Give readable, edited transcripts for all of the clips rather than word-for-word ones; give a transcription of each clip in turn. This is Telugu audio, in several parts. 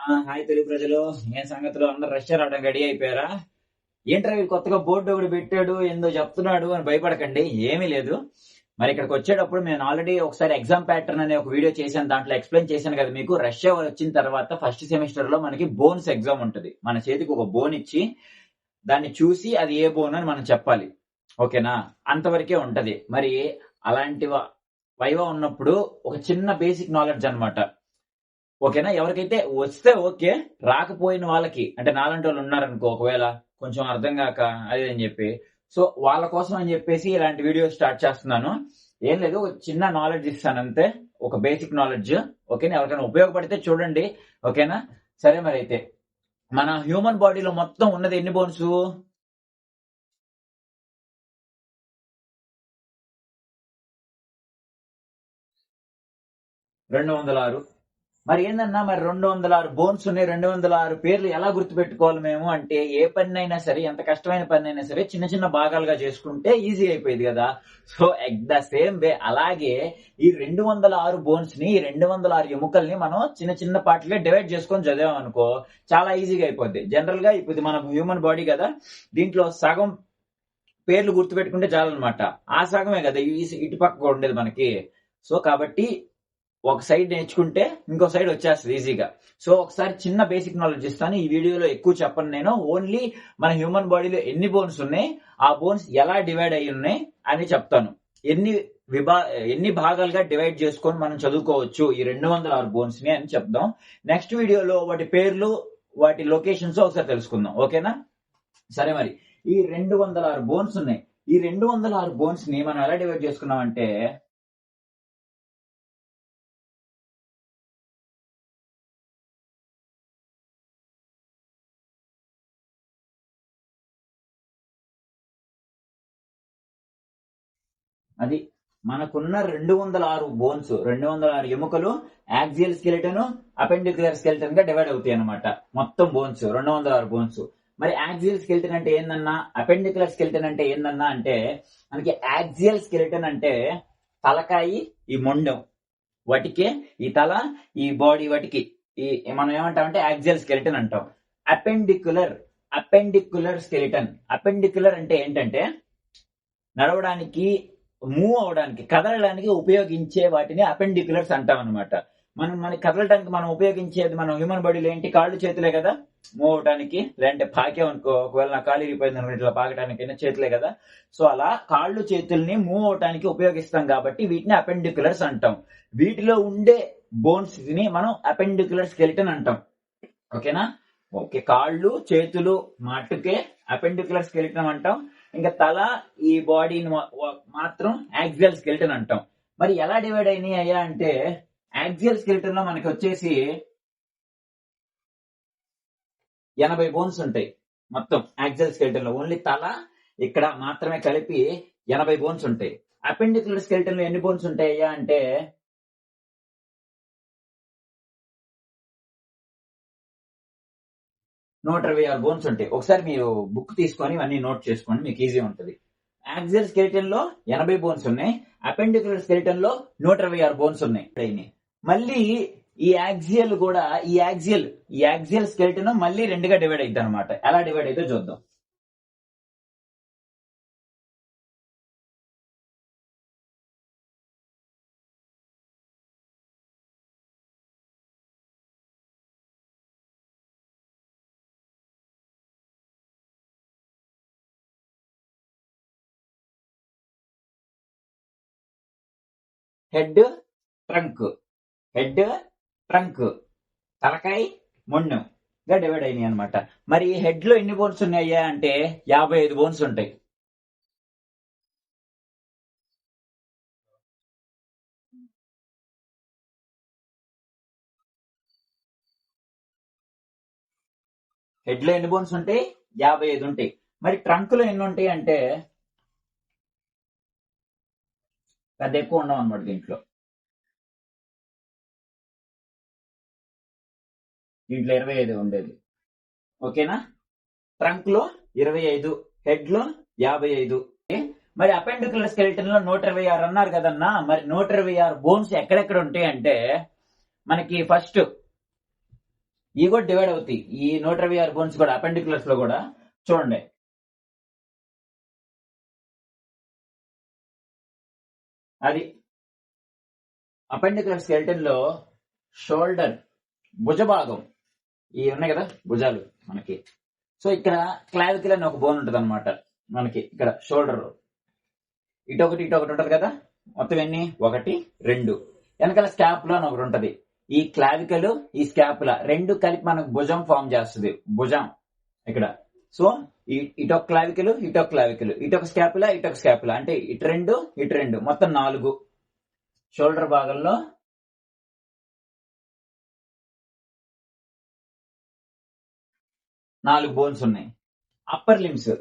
హాయ్ తెలుగు ప్రజలు. ఏం సంగతులు, అందరు రష్యా రావడానికి రెడీ అయిపోయారా? ఏంట్రా వీడు కొత్తగా బోర్డు ఒకటి పెట్టాడు, ఏందో చెప్తున్నాడు అని భయపడకండి, ఏమీ లేదు. మరి ఇక్కడికి వచ్చేటప్పుడు నేను ఆల్రెడీ ఒకసారి ఎగ్జామ్ ప్యాటర్న్ అనే ఒక వీడియో చేశాను, దాంట్లో ఎక్స్ప్లెయిన్ చేశాను కదా మీకు. రష్యా వచ్చిన తర్వాత ఫస్ట్ సెమిస్టర్ లో మనకి బోన్స్ ఎగ్జామ్ ఉంటుంది. మన చేతికి ఒక బోన్ ఇచ్చి దాన్ని చూసి అది ఏ బోన్ అని మనం చెప్పాలి, ఓకేనా? అంతవరకే ఉంటది. మరి అలాంటి వైవా ఉన్నప్పుడు ఒక చిన్న బేసిక్ నాలెడ్జ్ అన్నమాట, ఓకేనా? ఎవరికైతే వస్తే ఓకే, రాకపోయిన వాళ్ళకి అంటే నాలాంటి వాళ్ళు ఉన్నారనుకో, ఒకవేళ కొంచెం అర్థం కాక అది అని చెప్పి, సో వాళ్ళ కోసం అని చెప్పేసి ఇలాంటి వీడియో స్టార్ట్ చేస్తున్నాను. ఏం లేదు, ఒక చిన్న నాలెడ్జ్ ఇస్తాను అంతే, ఒక బేసిక్ నాలెడ్జ్, ఓకేనా? ఎవరికైనా ఉపయోగపడితే చూడండి, ఓకేనా? సరే, మరి అయితే మన హ్యూమన్ బాడీలో మొత్తం ఉన్నది ఎన్ని బోన్స్? 206. మరి ఏందన్నా, మరి 206 బోన్స్ ఉన్నాయి, 206 పేర్లు ఎలా గుర్తుపెట్టుకోవాలి మేము అంటే, ఏ పని అయినా సరే, ఎంత కష్టమైన పని అయినా సరే చిన్న చిన్న భాగాలుగా చేసుకుంటే ఈజీ అయిపోయింది కదా. So at the same way అలాగే ఈ 206 బోన్స్ ని, ఈ 206 ఎముకల్ని మనం చిన్న చిన్న పార్ట్లుగా డివైడ్ చేసుకొని చదివాం అనుకో, చాలా ఈజీగా అయిపోద్ది. జనరల్ గా ఇప్పుడు మన హ్యూమన్ బాడీ కదా, దీంట్లో సగం పేర్లు గుర్తుపెట్టుకుంటే చాలన్నమాట. ఆ సగమే కదా ఇటు పక్క ఉండేది మనకి. సో కాబట్టి ఒక సైడ్ నేర్చుకుంటే ఇంకో సైడ్ వచ్చేస్తుంది ఈజీగా. సో ఒకసారి చిన్న బేసిక్ నాలెడ్జ్ ఇస్తాను. ఈ వీడియోలో ఎక్కువ చెప్పను నేను, ఓన్లీ మన హ్యూమన్ బాడీలో ఎన్ని బోన్స్ ఉన్నాయి, ఆ బోన్స్ ఎలా డివైడ్ అయ్యి ఉన్నాయి అని చెప్తాను. ఎన్ని భాగాలుగా డివైడ్ చేసుకొని మనం చదువుకోవచ్చు ఈ 206 బోన్స్ ని అని చెప్దాం. నెక్స్ట్ వీడియోలో వాటి పేర్లు, వాటి లొకేషన్స్ ఒకసారి తెలుసుకుందాం, ఓకేనా? సరే, మరి ఈ 206 బోన్స్ ఉన్నాయి. ఈ 206 బోన్స్ ని మనం ఎలా డివైడ్ చేసుకున్నాం అంటే, అది మనకున్న 206 బోన్స్, 206 ఎముకలు యాక్సియల్ స్కెలిటన్, అపెండిక్యులర్ స్కెలిటన్ గా డివైడ్ అవుతాయి అనమాట. మొత్తం బోన్స్ 206 బోన్స్. మరి యాక్సియల్ స్కెలిటన్ అంటే ఏందన్నా, అపెండిక్యులర్ స్కెలిటన్ అంటే ఏందన్నా అంటే, మనకి యాక్సియల్ స్కెలిటన్ అంటే తలకాయి, ఈ మొండెం, వాటికే ఈ తల, ఈ బాడీ, వాటికి ఈ మనం ఏమంటామంటే యాక్సియల్ స్కెలిటన్ అంటాం. అపెండిక్యులర్ స్కెలిటన్, అపెండిక్యులర్ అంటే ఏంటంటే నడవడానికి, మూవ్ అవడానికి, కదలడానికి ఉపయోగించే వాటిని అపెండిక్యులర్స్ అంటాం అనమాట. మనకి కదలడానికి మనం ఉపయోగించేది మన హ్యూమన్ బాడీలో ఏంటి, కాళ్ళు చేతులే కదా మూవ్ అవడానికి. లేదంటే పాకే అనుకో, ఒకవేళ నా కాలు ఇరిగిపోయింది అనుకో, ఇట్లా పాకటానికైనా చేతులే కదా. సో అలా కాళ్ళు చేతుల్ని మూవ్ అవడానికి ఉపయోగిస్తాం కాబట్టి వీటిని అపెండిక్యులర్స్ అంటాం. వీటిలో ఉండే బోన్స్ ని మనం అపెండిక్యులర్ స్కెలిటన్ అంటాం, ఓకేనా? ఓకే, కాళ్ళు చేతులు మట్టుకే అపెండిక్యులర్ స్కెలిటన్ అంటాం. ఇంకా తల, ఈ బాడీని మాత్రం యాక్సియల్ స్కెలిటన్ అంటాం. మరి ఎలా డివైడ్ అయినాయి అయ్యా అంటే, యాక్సియల్ స్కెలిటన్ లో మనకి వచ్చేసి 80 బోన్స్ ఉంటాయి మొత్తం. యాక్సియల్ స్కెలిటన్ లో ఓన్లీ తల ఇక్కడ మాత్రమే కలిపి 80 బోన్స్ ఉంటాయి. అపెండిక్యులర్ స్కెలిటన్ లో ఎన్ని బోన్స్ ఉంటాయ్యా అంటే 126 బోన్స్ ఉంటాయి. ఒకసారి మీరు బుక్ తీసుకొని ఇవన్నీ నోట్ చేసుకోండి, మీకు ఈజీ ఉంటుంది. యాక్సియల్ స్కెలిటన్ లో 80 బోన్స్ ఉన్నాయి, అపెండిక్యులర్ స్కెలిటన్ లో 126 బోన్స్ ఉన్నాయి. మళ్ళీ ఈ యాక్సియల్ కూడా, ఈ యాక్సియల్ స్కెలిటన్ మళ్ళీ రెండుగా డివైడ్ అవుతుంది అనమాట. ఎలా డివైడ్ అయితే చూద్దాం. హెడ్, ట్రంక్, తలకాయ, మొండెం గా డివైడ్ అయినాయి అనమాట. మరి హెడ్ లో ఎన్ని బోన్స్ ఉన్నాయా అంటే 55 బోన్స్ ఉంటాయి. హెడ్ లో ఎన్ని బోన్స్ ఉంటాయి? 55 ఉంటాయి. మరి ట్రంక్ లో ఎన్ని ఉంటాయి అంటే పెద్ద ఎక్కువ ఉండవు అనమాట దీంట్లో 25 ఉండేది, ఓకేనా? ట్రంక్ లో 25, హెడ్ లో 55. మరి అపెండిక్యులర్ స్కెలిటన్ లో 126 అన్నారు కదన్నా. మరి 126 బోన్స్ ఎక్కడెక్కడ ఉంటాయి అంటే, మనకి ఫస్ట్ ఇవి కూడా డివైడ్ అవుతాయి. ఈ 126 బోన్స్ కూడా అపెండికులర్స్ లో కూడా చూడండి. అది అపెండికులర్ స్కెల్టన్ లో షోల్డర్, భుజ భాగం, ఇవి ఉన్నాయి కదా భుజాలు మనకి. సో ఇక్కడ క్లావికల్ అని ఒక బోన్ ఉంటది అనమాట మనకి. ఇక్కడ షోల్డర్ ఇటొకటి ఉంటది కదా. మొత్తం ఎన్ని? 1, 2. వెనకాల స్కాపులా అని ఒకటి ఉంటది. ఈ క్లావికల్, ఈ స్కాపులా రెండు కలిపి మనకు భుజం ఫామ్ చేస్తుంది. భుజం ఇక్కడ. సో ఇటొక క్లావికల్, ఇటొక క్లావికల్, ఇటొక స్కాపులా అంటే ఇటు రెండు మొత్తం 4. షోల్డర్ భాగంలో 4 బోన్స్ ఉన్నాయి. అప్పర్ లిమ్స్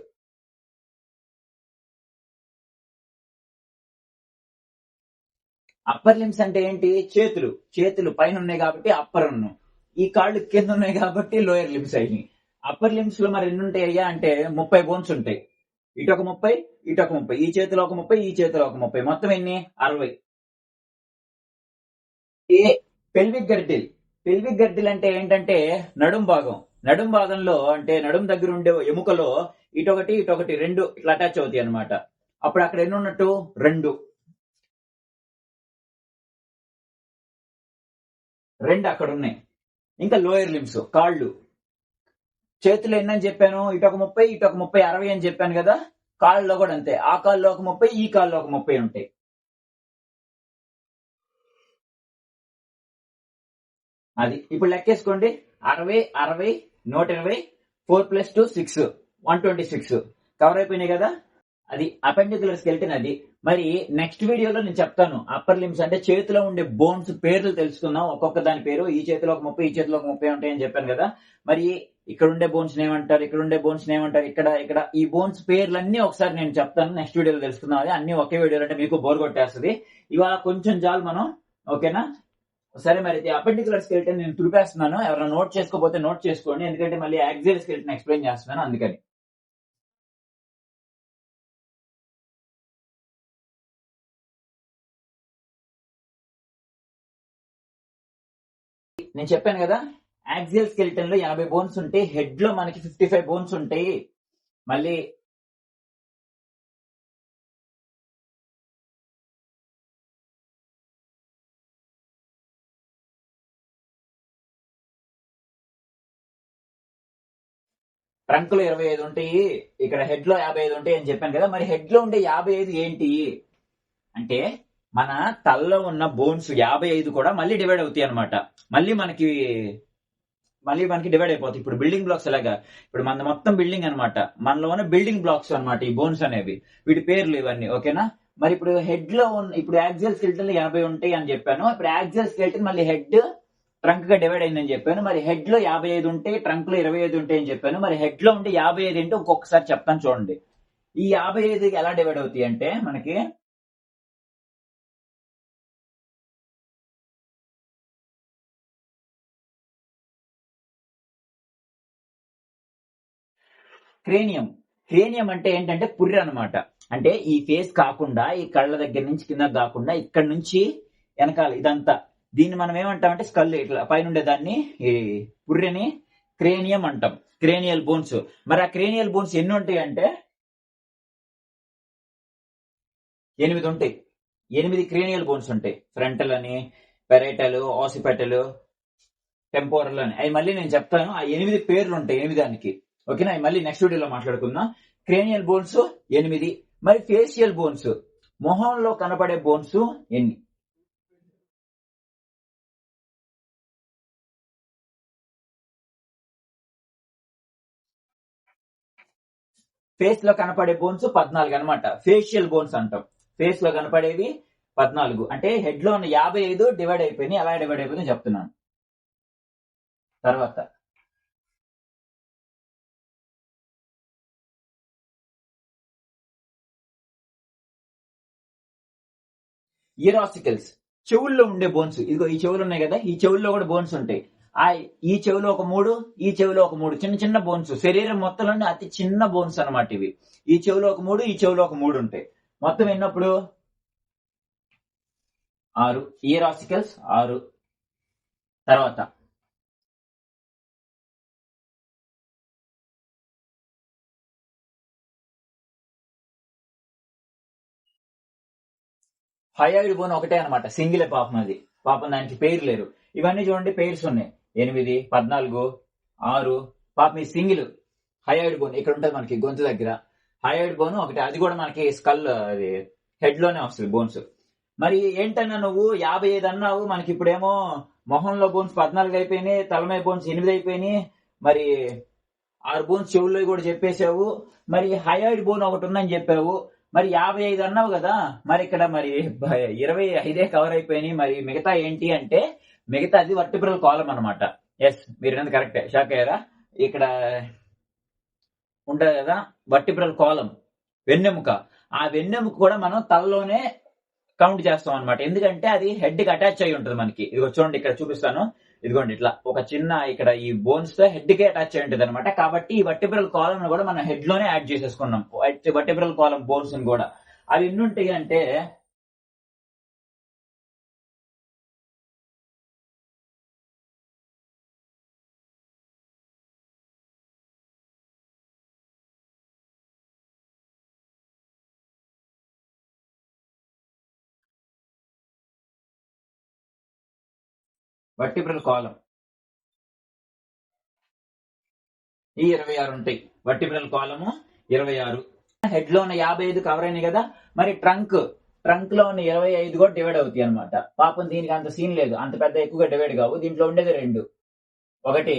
అంటే ఏంటి? చేతులు పైన ఉన్నాయి కాబట్టి అప్పర్ ఉన్నాయి. ఈ కాళ్ళు కింద ఉన్నాయి కాబట్టి లోయర్ లిమ్స్ అయినాయి. అప్పర్ లిమ్స్ లో మరి ఎన్ని ఉంటాయ్యా అంటే 30 బోన్స్ ఉంటాయి. ఇటొక 30, ఇటొక 30, ఈ చేతిలో ఒక 30, ఈ చేతిలో ఒక 30, మొత్తం ఎన్ని? 60. పెల్విక్ గర్డిల్ అంటే ఏంటంటే నడుం భాగంలో అంటే నడుం దగ్గర ఉండే ఎముకలో ఇటొకటి 2 ఇట్లా అటాచ్ అవుతాయి అనమాట. అప్పుడు అక్కడ ఎన్ని ఉన్నట్టు? 2 అక్కడ ఉన్నాయి. ఇంకా లోయర్ లిమ్స్, కాళ్ళు, చేతులు ఎన్నని చెప్పాను? ఇటొక 30, ఇటొక 30, 60 అని చెప్పాను కదా. కాళ్ళలో కూడా అంతే. ఆ కాళ్ళలో ఒక 30, ఈ కాళ్ళలో ఒక 30 ఉంటాయి. అది ఇప్పుడు లెక్కేసుకోండి. 60, 120, 4 + 2 6, 126 కవర్ అయిపోయినాయి కదా. అది అపెండికులర్ స్కెల్టన్. అది మరి నెక్స్ట్ వీడియోలో నేను చెప్తాను. అప్పర్ లిమ్స్ అంటే చేతిలో ఉండే బోన్స్ పేర్లు తెలుసుకుందాం. ఒక్కొక్క దాని పేరు. ఈ చేతిలో ఒక 30, ఈ చేతిలో ఒక 30 ఉంటాయని చెప్పాను కదా. మరి ఇక్కడ ఉండే బోన్స్ ఏమంటారు, ఇక్కడ ఉండే బోన్స్ ఏమంటారు, ఇక్కడ ఈ బోన్స్ పేర్లన్నీ ఒకసారి నేను చెప్తాను. నెక్స్ట్ వీడియోలో తెలుసుకుందాం. అది అన్ని ఒకే వీడియోలో అంటే మీకు బోర్ కొట్టేస్తుంది. ఇవాళ కొంచెం చాలు మనం. ఓకేనా? సరే, మరి అపెండికులర్ స్కెల్టన్ నేను తుడిపేస్తున్నాను. ఎవరైనా నోట్ చేసుకోకపోతే నోట్ చేసుకోండి. ఎందుకంటే మళ్ళీ యాక్సియల్ స్కెల్టన్ ఎక్స్ప్లెయిన్ చేస్తున్నాను అందుకని. నేను చెప్పాను కదా, యాక్సియల్ స్కెలిటన్ లో 80 బోన్స్ ఉంటాయి. హెడ్ లో మనకి 55 బోన్స్ ఉంటాయి. మళ్ళీ ట్రంక్ లో 25 ఉంటాయి. ఇక్కడ హెడ్ లో 55 ఉంటాయి అని చెప్పాను కదా. మరి హెడ్ లో ఉండే 55 ఏంటి అంటే మన తలలో ఉన్న బోన్స్ 55 కూడా మళ్ళీ డివైడ్ అవుతాయి అనమాట. మళ్ళీ మనకి డివైడ్ అయిపోతాయి. ఇప్పుడు బిల్డింగ్ బ్లాక్స్ ఎలాగా, ఇప్పుడు మన మొత్తం బిల్డింగ్ అనమాట. మనలో ఉన్న బిల్డింగ్ బ్లాక్స్ అనమాట ఈ బోన్స్ అనేవి. వీటి పేర్లు ఇవన్నీ. ఓకేనా? మరి ఇప్పుడు హెడ్ లో ఇప్పుడు యాక్సియల్ స్కెలిటన్ లో 80 ఉంటాయి అని చెప్పాను. ఇప్పుడు యాక్సియల్ స్కెలిటన్ మళ్ళీ హెడ్ ట్రంక్ గా డివైడ్ అయిందని చెప్పాను. మరి హెడ్ లో 55 ఉంటాయి, ట్రంక్ లో 25 ఉంటాయి అని చెప్పాను. మరి హెడ్ లో ఉంటే 55 ఏంటో ఒక్కొక్కసారి చెప్తాను చూడండి. ఈ 55 ఎలా డివైడ్ అవుతాయి అంటే మనకి క్రేనియం అంటే ఏంటంటే పుర్రె అనమాట. అంటే ఈ ఫేస్ కాకుండా, ఈ కళ్ళ దగ్గర నుంచి కింద కాకుండా, ఇక్కడ నుంచి వెనకాల ఇదంతా, దీన్ని మనం ఏమంటామంటే స్కల్, ఇట్లా పైన దాన్ని ఈ పుర్రెని క్రేనియం అంటాం. Cranial bones. మరి ఆ క్రేనియల్ బోన్స్ ఎన్ని ఉంటాయి అంటే 8 ఉంటాయి. 8 క్రేనియల్ బోన్స్ ఉంటాయి. ఫ్రంటల్ అని, పెరైటల్, ఆసిపెటల్, టెంపోరల్ అని. అవి మళ్ళీ నేను చెప్తాను. ఆ 8 పేర్లు ఉంటాయి 8 దానికి. ఓకేనా? అవి మళ్ళీ నెక్స్ట్ వీడియోలో మాట్లాడుకుందాం. Cranial bones 8. మరి ఫేషియల్ బోన్స్, మొహంలో కనపడే బోన్స్ ఎన్ని? ఫేస్ లో కనపడే బోన్స్ 14 అనమాట. ఫేషియల్ బోన్స్ అంటాం. ఫేస్ లో కనపడేవి 14. అంటే హెడ్ లో ఉన్న 55 డివైడ్ అయిపోయినాయి. ఎలా డివైడ్ అయిపోయింది చెప్తున్నాను తర్వాత. ఇరాసికల్స్, చెవుల్లో ఉండే బోన్స్. ఇదిగో ఈ చెవులు ఉన్నాయి కదా, ఈ చెవుల్లో కూడా బోన్స్ ఉంటాయి. ఈ చెవులో ఒక 3, ఈ చెవులో ఒక 3 చిన్న చిన్న బోన్స్. శరీరం మొత్తంలోనే అతి చిన్న బోన్స్ అనమాట ఇవి. ఈ చెవులో ఒక 3, ఈ చెవులో ఒక 3 ఉంటాయి. మొత్తం ఎన్నప్పుడు? 6. ఇయరాసికల్స్ 6. తర్వాత హయోయిడ్ బోన్ ఒకటే అనమాట, సింగిలే పాపం అది. పాపం దానికి పేరు లేరు. ఇవన్నీ చూడండి పేర్స్ ఉన్నాయి, 8, 14, 6. పాపం ఈ సింగిల్ హయోయిడ్ బోన్ ఇక్కడ ఉంటుంది మనకి గొంతు దగ్గర. హయోయిడ్ బోన్ ఒకటి, అది కూడా మనకి స్కల్ అది హెడ్ లోనే వస్తుంది బోన్స్. మరి ఏంటన్నా నువ్వు 55 అన్నావు, మనకి ఇప్పుడేమో మొహంలో బోన్స్ 14 అయిపోయినాయి, తలమై బోన్స్ 8 అయిపోయినాయి, మరి 6 బోన్స్ చెవుల్లో కూడా చెప్పేశావు, మరి హయోయిడ్ బోన్ ఒకటి ఉందని చెప్పావు, మరి 55 అన్నావు కదా, మరి ఇక్కడ మరి 25 కవర్ అయిపోయినాయి, మరి మిగతా ఏంటి అంటే మిగతా అది వర్టిబ్రల్ కాలం అనమాట. ఎస్, మీరు కరెక్టే, షాక్ అయ్యారా? ఇక్కడ ఉంటది కదా వర్టిబ్రల్ కాలం, వెన్నెముక. ఆ వెన్నెముక కూడా మనం తలలోనే కౌంట్ చేస్తాం అనమాట, ఎందుకంటే అది హెడ్ కి అటాచ్ అయి ఉంటుంది మనకి. ఇదిగో చూడండి ఇక్కడ చూపిస్తాను, ఇదిగోండి ఇట్లా ఒక చిన్న ఇక్కడ ఈ బోన్స్ తో హెడ్ కి అటాచ్ అయి ఉంటుంది అనమాట. కాబట్టి ఈ వర్టిబ్రల్ కాలం కూడా మనం హెడ్ లోనే యాడ్ చేసేసుకున్నాం, వర్టిబ్రల్ కాలం బోన్స్ కూడా. అవి ఎన్ని ఉంటాయి అంటే వర్టిబ్రల్ కాలం ఈ 26 ఉంటాయి. వర్టిబ్రల్ కాలము 26. హెడ్ లో ఉన్న 55 కవర్ అయినాయి కదా, మరి ట్రంక్ లో ఉన్న 25 కూడా డివైడ్ అవుతాయి అనమాట. పాపం దీనికి అంత సీన్ లేదు, అంత పెద్ద ఎక్కువగా డివైడ్ కావు. దీంట్లో ఉండేది 2. ఒకటి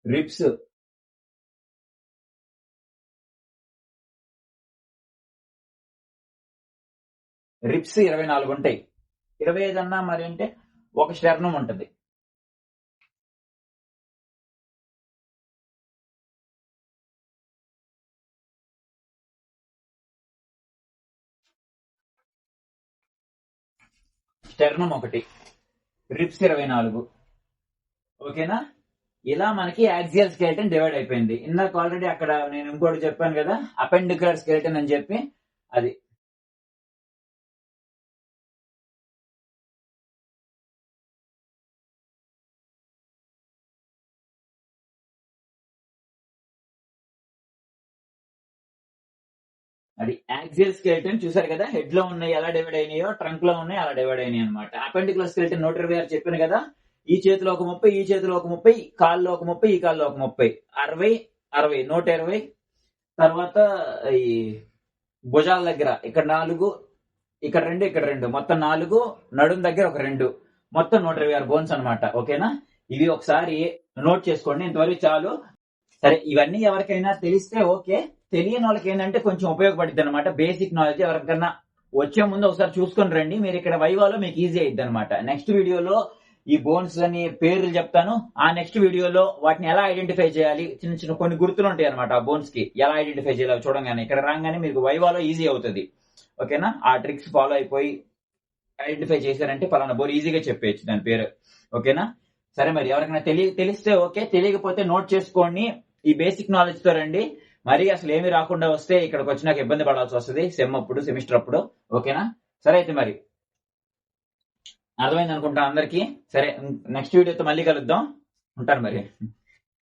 రిప్స్, రిప్స్ 24 ఉంటాయి. 25 అన్నా మరి అంటే ఒక స్టెర్నం ఉంటది. స్టెర్నం ఒకటి, రిప్స్ 24. ఓకేనా? ఇలా మనకి యాక్సియల్ స్కెలిటన్ డివైడ్ అయిపోయింది. ఇందాక ఆల్రెడీ అక్కడ నేను ఇంకోటి చెప్పాను కదా, అపెండిక్యులర్ స్కెలిటన్ అని చెప్పి, అది యాక్సియల్ స్కెలిటన్ చూసారు కదా, హెడ్ లో ఉన్నాయి ఎలా డివైడ్ అయినాయో, ట్రంక్ లో ఉన్నాయి అలా డివైడ్ అయినాయి అనమాట. అపెండిక్యులర్ స్కెలిటన్ 126 చెప్పాను కదా, ఈ చేతిలో ఒక 30, ఈ చేతిలో ఒక 30, కాల్లో ఒక 30, ఈ కాల్లో ఒక 30, 60, 120. తర్వాత ఈ భుజాల దగ్గర ఇక్కడ 4, ఇక్కడ 2, ఇక్కడ 2, మొత్తం 4. నడుం దగ్గర ఒక 2, మొత్తం 126 బోన్స్ అనమాట. ఓకేనా? ఇవి ఒకసారి నోట్ చేసుకోండి, ఇంతవరకు చాలు. సరే, ఇవన్నీ ఎవరికైనా తెలిస్తే ఓకే, తెలియని వాళ్ళకి ఏంటంటే కొంచెం ఉపయోగపడుతుంది అనమాట. బేసిక్ నాలెడ్జ్ ఎవరికన్నా వచ్చే ముందు ఒకసారి చూసుకొని రండి, మీరు ఇక్కడ వైవాలో మీకు ఈజీ అయ్యిద్ది అనమాట. నెక్స్ట్ వీడియోలో ఈ బోన్స్ అని పేర్లు చెప్తాను, ఆ నెక్స్ట్ వీడియోలో వాటిని ఎలా ఐడెంటిఫై చేయాలి, చిన్న చిన్న కొన్ని గుర్తులు ఉంటాయి అనమాట ఆ బోన్స్ కి, ఎలా ఐడెంటిఫై చేయాలి చూడంగానే ఇక్కడ రాగానే మీకు వైవాలో ఈజీ అవుతుంది. ఓకేనా? ఆ ట్రిక్స్ ఫాలో అయిపోయి ఐడెంటిఫై చేశారంటే పలానా బోన్ ఈజీగా చెప్పేయచ్చు దాని పేరు. ఓకేనా? సరే, మరి ఎవరికైనా తెలిస్తే ఓకే, తెలియకపోతే నోట్ చేసుకోండి. ఈ బేసిక్ నాలెడ్జ్ తో రండి, మరి అసలు ఏమి రాకుండా వస్తే ఇక్కడికి వచ్చినాక ఇబ్బంది పడాల్సి వస్తుంది సెమిస్టర్ అప్పుడు. ఓకేనా? సరే, అయితే మరి అర్థమైంది అనుకుంటా అందరికి. సరే, నెక్స్ట్ వీడియోతో మళ్ళీ కలుద్దాం. ఉంటాను మరి.